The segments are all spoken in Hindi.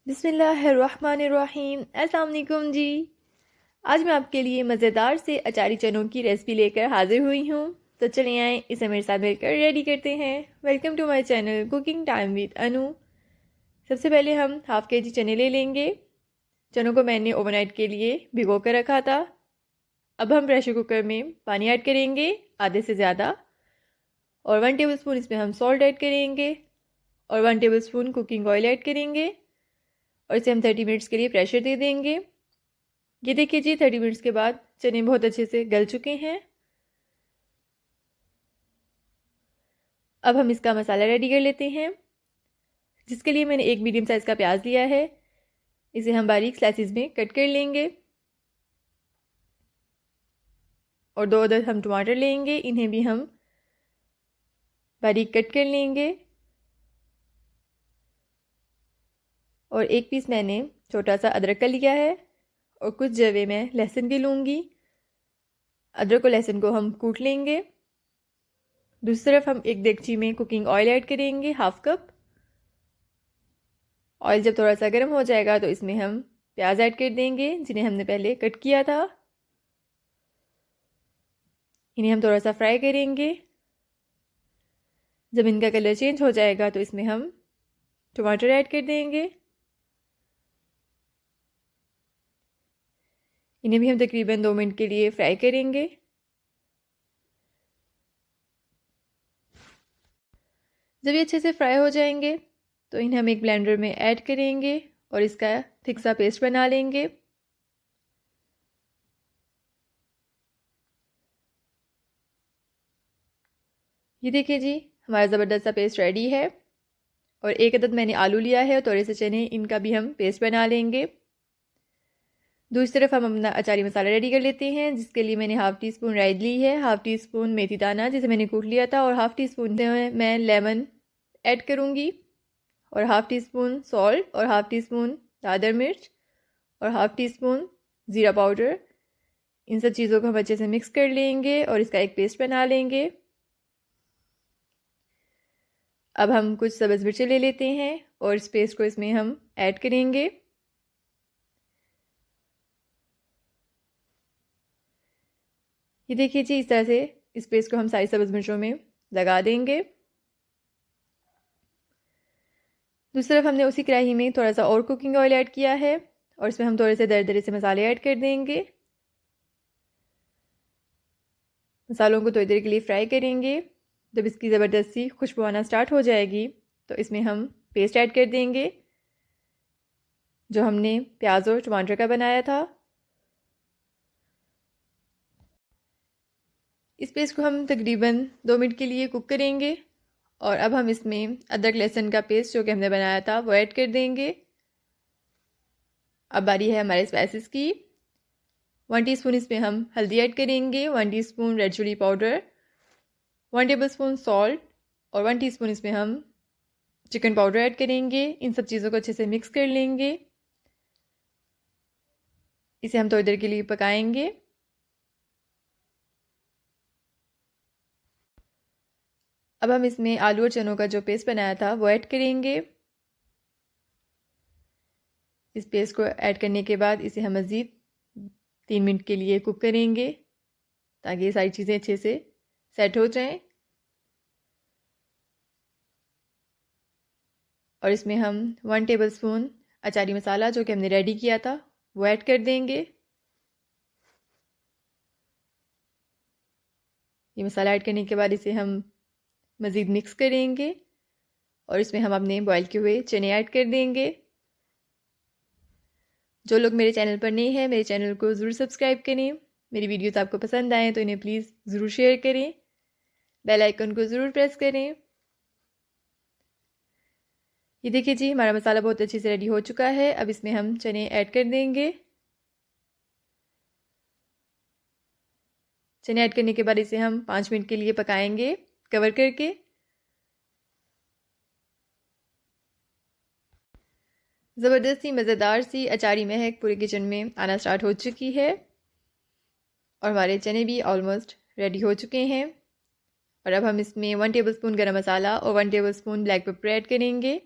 बिस्मिल्लाहिर्रहमानिर्रहीम। अस्सलाम वालेकुम जी। आज मैं आपके लिए मज़ेदार से अचारी चनों की रेसिपी लेकर हाजिर हुई हूँ। तो चलिए आएँ इसे मेरे साथ मिलकर रेडी करते हैं। Welcome to my channel cooking time with Anu. सबसे पहले हम हाफ़ के जी चने ले लेंगे। चनों को मैंने ओवरनाइट के लिए भिगो कर रखा था। अब हम प्रेशर कुकर में पानी ऐड करेंगे आधे से ज़्यादा, और 1 टेबल स्पून इसमें हम सॉल्ट ऐड करेंगे और 1 table spoon cooking oil add करेंगे और इसे हम 30 मिनट्स के लिए प्रेशर दे देंगे। ये देखिए जी, 30 मिनट्स के बाद चने बहुत अच्छे से गल चुके हैं। अब हम इसका मसाला रेडी कर लेते हैं, जिसके लिए मैंने एक मीडियम साइज़ का प्याज लिया है। इसे हम बारीक स्लाइसिस में कट कर लेंगे और 2 अदद हम टमाटर लेंगे, इन्हें भी हम बारीक कट कर लेंगे। और एक पीस मैंने छोटा सा अदरक का लिया है और कुछ जवे मैं लहसुन की लूँगी। अदरक और लहसुन को हम कूट लेंगे। दूसरी तरफ हम एक देगची में कुकिंग ऑयल ऐड करेंगे, हाफ कप। ऑयल जब थोड़ा सा गर्म हो जाएगा तो इसमें हम प्याज ऐड कर देंगे, जिन्हें हमने पहले कट किया था। इन्हें हम थोड़ा सा फ्राई करेंगे। जब इनका कलर चेंज हो जाएगा तो इसमें हम टमाटर ऐड कर देंगे। इन्हें भी हम तकरीबन 2 मिनट के लिए फ्राई करेंगे। जब ये अच्छे से फ्राई हो जाएंगे तो इन्हें हम एक ब्लेंडर में ऐड करेंगे और इसका थिक सा पेस्ट बना लेंगे। ये देखिए जी, हमारा ज़बरदस्त सा पेस्ट रेडी है। और एक अदद मैंने आलू लिया है और थोड़े से चने, इनका भी हम पेस्ट बना लेंगे। दूसरी तरफ हम अपना अचारी मसाला रेडी कर लेते हैं, जिसके लिए मैंने हाफ़ टी स्पून राई ली है, हाफ़ टी स्पून मेथी दाना जिसे मैंने कूट लिया था, और हाफ़ टी स्पून मैं लेमन ऐड करूँगी, और हाफ़ टी स्पून सॉल्ट, और हाफ़ टी स्पून दादर मिर्च, और हाफ़ टी स्पून ज़ीरा पाउडर। इन सब चीज़ों को हम अच्छे से मिक्स कर लेंगे और इसका एक पेस्ट बना लेंगे। अब हम कुछ सब्ज़ मिर्चें ले लेते हैं और इस पेस्ट को इसमें हम ऐड करेंगे। ये देखिए जी, इस तरह से इस पेस्ट को हम सारी सब्ज़ मिर्चों में लगा देंगे। दूसरी तरफ हमने उसी कढ़ाई में थोड़ा सा और कुकिंग ऑयल ऐड किया है और इसमें हम थोड़े से दरदरे से मसाले ऐड कर देंगे। मसालों को थोड़ी देर के लिए फ्राई करेंगे। जब इसकी ज़बरदस्ती खुशबू आना स्टार्ट हो जाएगी तो इसमें हम पेस्ट ऐड कर देंगे जो हमने प्याज और टमाटर का बनाया था। इस पेस्ट को हम तकरीबन 2 मिनट के लिए कुक करेंगे और अब हम इसमें अदरक लहसुन का पेस्ट जो कि हमने बनाया था वो ऐड कर देंगे। अब बारी है हमारे स्पाइसेस की। 1 टीस्पून इसमें हम हल्दी ऐड करेंगे, 1 teaspoon red chilli powder, 1 tablespoon salt और 1 टीस्पून इसमें हम चिकन पाउडर ऐड करेंगे। इन सब चीज़ों को अच्छे से मिक्स कर लेंगे। इसे हम थोड़ी देर के लिए पकाएंगे। अब हम इसमें आलू और चनों का जो पेस्ट बनाया था वो ऐड करेंगे। इस पेस्ट को ऐड करने के बाद इसे हम मज़ीद 3 मिनट के लिए कुक करेंगे ताकि ये सारी चीज़ें अच्छे से सेट हो जाएं। और इसमें हम 1 टेबल स्पून अचारी मसाला जो कि हमने रेडी किया था वो ऐड कर देंगे। ये मसाला ऐड करने के बाद इसे हम मज़ीद मिक्स करेंगे और इसमें हम अपने बॉयल किए हुए चने ऐड कर देंगे। जो लोग मेरे चैनल पर नए हैं, मेरे चैनल को ज़रूर सब्सक्राइब करें। मेरी वीडियोस आपको पसंद आएँ तो इन्हें प्लीज़ ज़रूर शेयर करें। बेल आइकन को ज़रूर प्रेस करें। ये देखिए जी, हमारा मसाला बहुत अच्छे से रेडी हो चुका है। अब इसमें हम चने ऐड कर देंगे। चने ऐड करने के बाद इसे हम 5 मिनट के लिए पकाएंगे कवर करके। ज़बरदस्ती मज़ेदार सी अचारी महक पूरे किचन में आना स्टार्ट हो चुकी है और हमारे चने भी ऑलमोस्ट रेडी हो चुके हैं। और अब हम इसमें 1 टेबल स्पून गरम मसाला और 1 table spoon black pepper add करेंगे।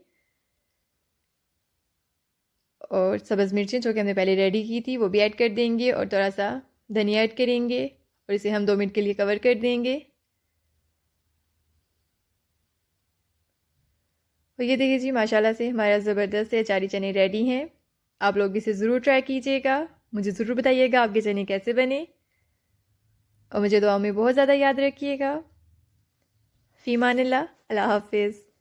और सब्ज़ मिर्चें जो कि हमने पहले रेडी की थी वो भी ऐड कर देंगे और थोड़ा सा धनिया ऐड करेंगे और इसे हम 2 मिनट के लिए कवर कर देंगे। और ये देखिए जी माशाल्लाह से हमारा ज़बरदस्त से अचारी चने रेडी हैं। आप लोग इसे ज़रूर ट्राई कीजिएगा, मुझे ज़रूर बताइएगा आपके चने कैसे बने और मुझे दुआ में बहुत ज़्यादा याद रखिएगा। फ़ी अमानिल्लाह, अल्लाह हाफ़िज़।